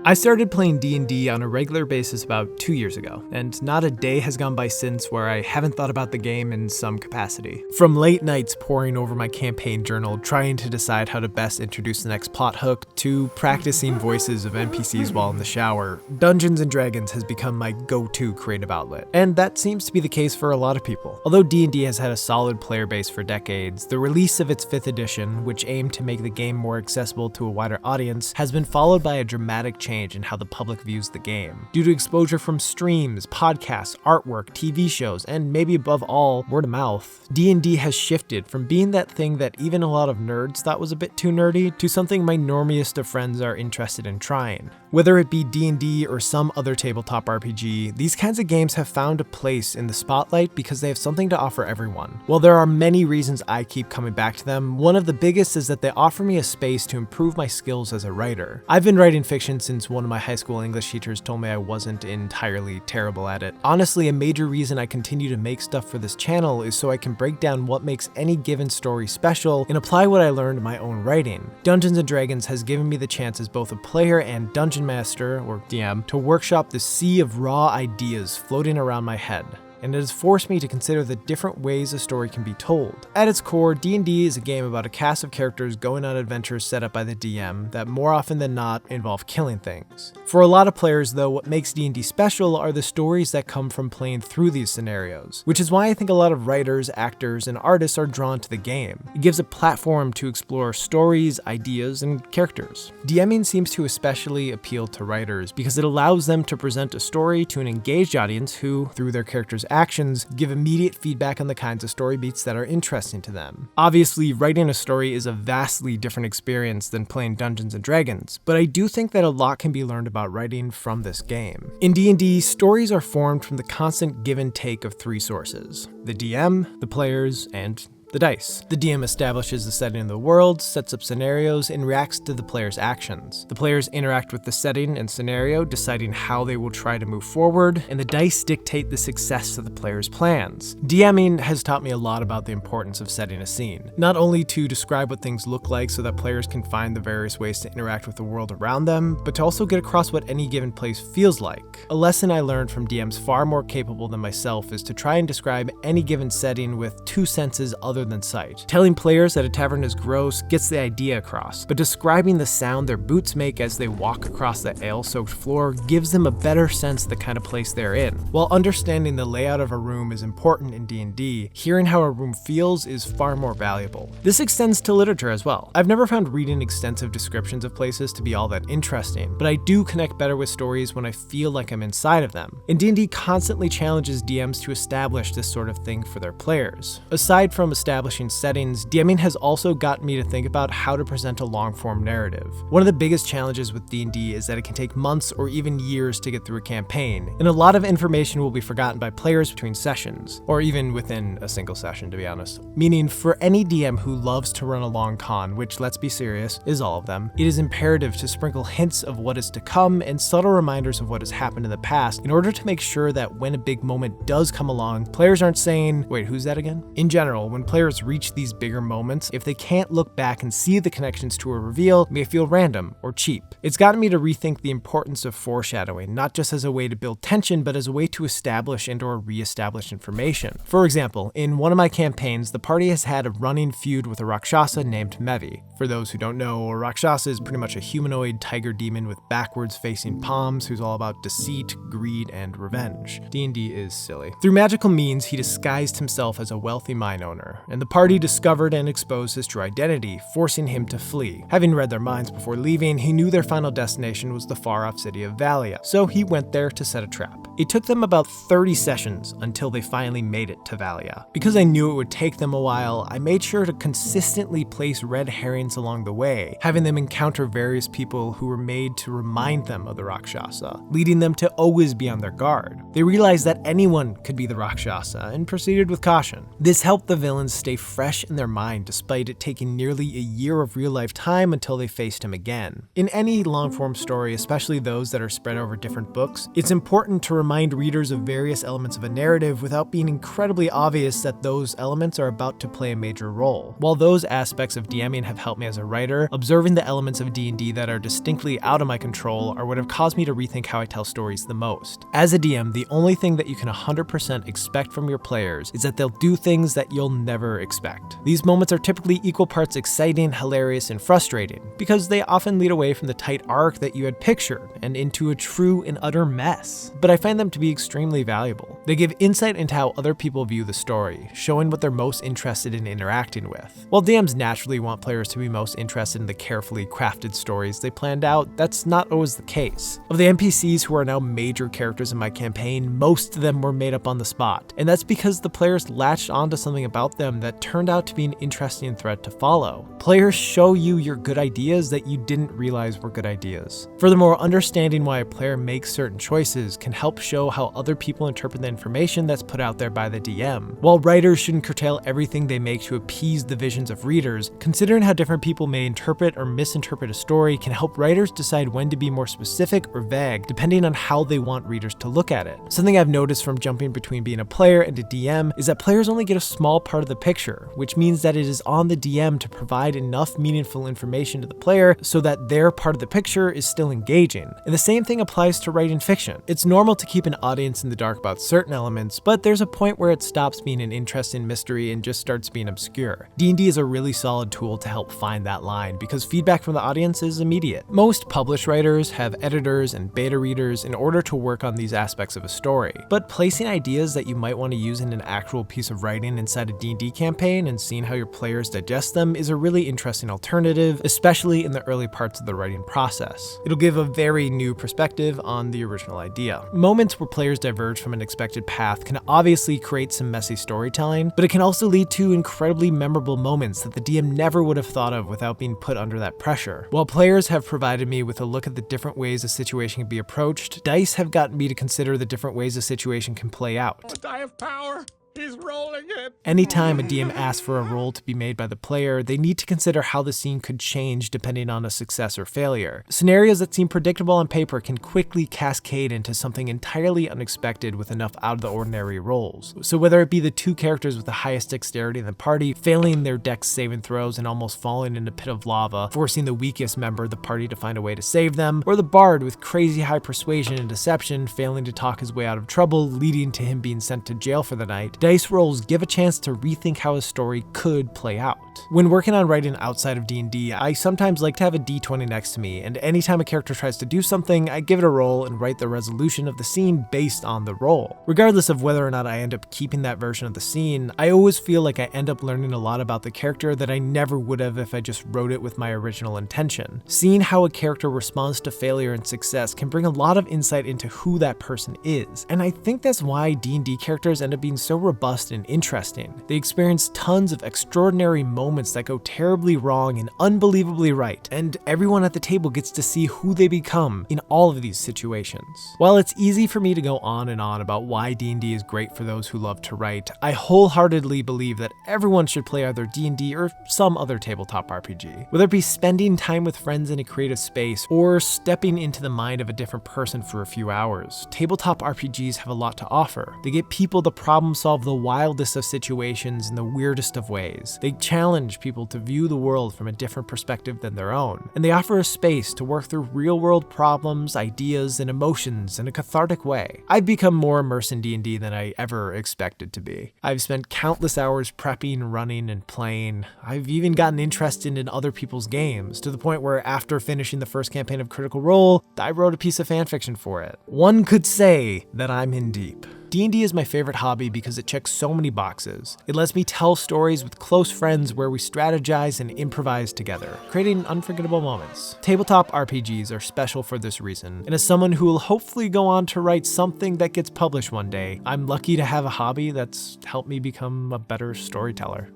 I started playing D&D on a regular basis about 2 years ago, and not a day has gone by since where I haven't thought about the game in some capacity. From late nights poring over my campaign journal trying to decide how to best introduce the next plot hook, to practicing voices of NPCs while in the shower, Dungeons & Dragons has become my go-to creative outlet. And that seems to be the case for a lot of people. Although D&D has had a solid player base for decades, the release of its 5th edition, which aimed to make the game more accessible to a wider audience, has been followed by a dramatic change in how the public views the game. Due to exposure from streams, podcasts, artwork, TV shows, and maybe above all, word of mouth, D&D has shifted from being that thing that even a lot of nerds thought was a bit too nerdy to something my normiest of friends are interested in trying. Whether it be D&D or some other tabletop RPG, these kinds of games have found a place in the spotlight because they have something to offer everyone. While there are many reasons I keep coming back to them, one of the biggest is that they offer me a space to improve my skills as a writer. I've been writing fiction since one of my high school English teachers told me I wasn't entirely terrible at it. Honestly, a major reason I continue to make stuff for this channel is so I can break down what makes any given story special and apply what I learned in my own writing. Dungeons & Dragons has given me the chance as both a player and dungeon master, or DM, to workshop the sea of raw ideas floating around my head, and it has forced me to consider the different ways a story can be told. At its core, D&D is a game about a cast of characters going on adventures set up by the DM that more often than not involve killing things. For a lot of players though, what makes D&D special are the stories that come from playing through these scenarios, which is why I think a lot of writers, actors, and artists are drawn to the game. It gives a platform to explore stories, ideas, and characters. DMing seems to especially appeal to writers because it allows them to present a story to an engaged audience who, through their characters' actions, give immediate feedback on the kinds of story beats that are interesting to them. Obviously, writing a story is a vastly different experience than playing Dungeons & Dragons, but I do think that a lot can be learned about writing from this game. In D&D, stories are formed from the constant give and take of 3 sources: the DM, the players, and the dice. The DM establishes the setting of the world, sets up scenarios, and reacts to the player's actions. The players interact with the setting and scenario, deciding how they will try to move forward, and the dice dictate the success of the player's plans. DMing has taught me a lot about the importance of setting a scene, not only to describe what things look like so that players can find the various ways to interact with the world around them, but to also get across what any given place feels like. A lesson I learned from DMs far more capable than myself is to try and describe any given setting with 2 senses other than sight. Telling players that a tavern is gross gets the idea across, but describing the sound their boots make as they walk across the ale-soaked floor gives them a better sense of the kind of place they're in. While understanding the layout of a room is important in D&D, hearing how a room feels is far more valuable. This extends to literature as well. I've never found reading extensive descriptions of places to be all that interesting, but I do connect better with stories when I feel like I'm inside of them. And D&D constantly challenges DMs to establish this sort of thing for their players. Aside from establishing settings, DMing has also gotten me to think about how to present a long-form narrative. One of the biggest challenges with D&D is that it can take months or even years to get through a campaign, and a lot of information will be forgotten by players between sessions, or even within a single session, to be honest. Meaning, for any DM who loves to run a long con, which, let's be serious, is all of them, it is imperative to sprinkle hints of what is to come and subtle reminders of what has happened in the past in order to make sure that when a big moment does come along, players aren't saying, "Wait, who's that again?" In general, when players reach these bigger moments, if they can't look back and see the connections to a reveal, it may feel random or cheap. It's gotten me to rethink the importance of foreshadowing, not just as a way to build tension, but as a way to establish and/or re-establish information. For example, in one of my campaigns, the party has had a running feud with a Rakshasa named Mevi. For those who don't know, a Rakshasa is pretty much a humanoid tiger demon with backwards-facing palms who's all about deceit, greed, and revenge. D&D is silly. Through magical means, he disguised himself as a wealthy mine owner, and the party discovered and exposed his true identity, forcing him to flee. Having read their minds before leaving, he knew their final destination was the far-off city of Valia, so he went there to set a trap. It took them about 30 sessions until they finally made it to Valia. Because I knew it would take them a while, I made sure to consistently place red herrings along the way, having them encounter various people who were made to remind them of the Rakshasa, leading them to always be on their guard. They realized that anyone could be the Rakshasa and proceeded with caution. This helped the villains stay fresh in their mind despite it taking nearly a year of real-life time until they faced him again. In any long-form story, especially those that are spread over different books, it's important to remind readers of various elements of a narrative without being incredibly obvious that those elements are about to play a major role. While those aspects of DMing have helped me as a writer, observing the elements of D&D that are distinctly out of my control are what have caused me to rethink how I tell stories the most. As a DM, the only thing that you can 100% expect from your players is that they'll do things that you'll never expect. These moments are typically equal parts exciting, hilarious, and frustrating, because they often lead away from the tight arc that you had pictured and into a true and utter mess. But I find them to be extremely valuable. They give insight into how other people view the story, showing what they're most interested in interacting with. While DMs naturally want players to be most interested in the carefully crafted stories they planned out, that's not always the case. Of the NPCs who are now major characters in my campaign, most of them were made up on the spot, and that's because the players latched onto something about them that turned out to be an interesting thread to follow. Players show you your good ideas that you didn't realize were good ideas. Furthermore, understanding why a player makes certain choices can help show how other people interpret the information that's put out there by the DM. While writers shouldn't curtail everything they make to appease the visions of readers, considering how different people may interpret or misinterpret a story can help writers decide when to be more specific or vague, depending on how they want readers to look at it. Something I've noticed from jumping between being a player and a DM is that players only get a small part of the picture, which means that it is on the DM to provide enough meaningful information to the player so that their part of the picture is still engaging. And the same thing applies to writing fiction. It's normal to keep an audience in the dark about certain elements, but there's a point where it stops being an interesting mystery and just starts being obscure. D&D is a really solid tool to help find that line because feedback from the audience is immediate. Most published writers have editors and beta readers in order to work on these aspects of a story, but placing ideas that you might want to use in an actual piece of writing inside a D&D campaign and seeing how your players digest them is a really interesting alternative, especially in the early parts of the writing process. It'll give a very new perspective on the original idea. Moments where players diverge from an expected path can obviously create some messy storytelling, but it can also lead to incredibly memorable moments that the DM never would have thought of without being put under that pressure. While players have provided me with a look at the different ways a situation can be approached, dice have gotten me to consider the different ways a situation can play out. The die of power! He's rolling it! Anytime a DM asks for a roll to be made by the player, they need to consider how the scene could change depending on a success or failure. Scenarios that seem predictable on paper can quickly cascade into something entirely unexpected with enough out-of-the-ordinary rolls. So whether it be the two characters with the highest dexterity in the party failing their dex saving throws and almost falling in a pit of lava, forcing the weakest member of the party to find a way to save them, or the bard with crazy high persuasion and deception failing to talk his way out of trouble, leading to him being sent to jail for the night, dice rolls give a chance to rethink how a story could play out. When working on writing outside of D&D, I sometimes like to have a d20 next to me, and anytime a character tries to do something, I give it a roll and write the resolution of the scene based on the roll. Regardless of whether or not I end up keeping that version of the scene, I always feel like I end up learning a lot about the character that I never would have if I just wrote it with my original intention. Seeing how a character responds to failure and success can bring a lot of insight into who that person is, and I think that's why D&D characters end up being so robust and interesting. They experience tons of extraordinary moments that go terribly wrong and unbelievably right, and everyone at the table gets to see who they become in all of these situations. While it's easy for me to go on and on about why D&D is great for those who love to write, I wholeheartedly believe that everyone should play either D&D or some other tabletop RPG. Whether it be spending time with friends in a creative space or stepping into the mind of a different person for a few hours, tabletop RPGs have a lot to offer. They get people to problem solve the wildest of situations in the weirdest of ways. They challenge people to view the world from a different perspective than their own, and they offer a space to work through real-world problems, ideas, and emotions in a cathartic way. I've become more immersed in D&D than I ever expected to be. I've spent countless hours prepping, running, and playing. I've even gotten interested in other people's games, to the point where after finishing the first campaign of Critical Role, I wrote a piece of fanfiction for it. One could say that I'm in deep. D&D is my favorite hobby because it checks so many boxes. It lets me tell stories with close friends where we strategize and improvise together, creating unforgettable moments. Tabletop RPGs are special for this reason, and as someone who will hopefully go on to write something that gets published one day, I'm lucky to have a hobby that's helped me become a better storyteller.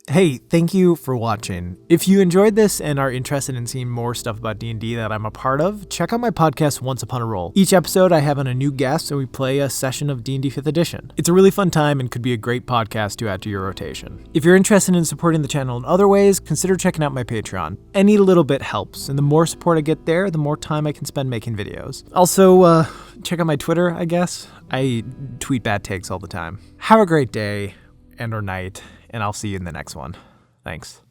Hey, thank you for watching. If you enjoyed this and are interested in seeing more stuff about D&D that I'm a part of, check out my podcast Once Upon a Roll. Each episode I have on a new guest and we play a session of D&D 5th edition. It's a really fun time and could be a great podcast to add to your rotation. If you're interested in supporting the channel in other ways, consider checking out my Patreon. Any little bit helps, and the more support I get there, the more time I can spend making videos. Also, check out my Twitter, I guess. I tweet bad takes all the time. Have a great day and or night, and I'll see you in the next one. Thanks.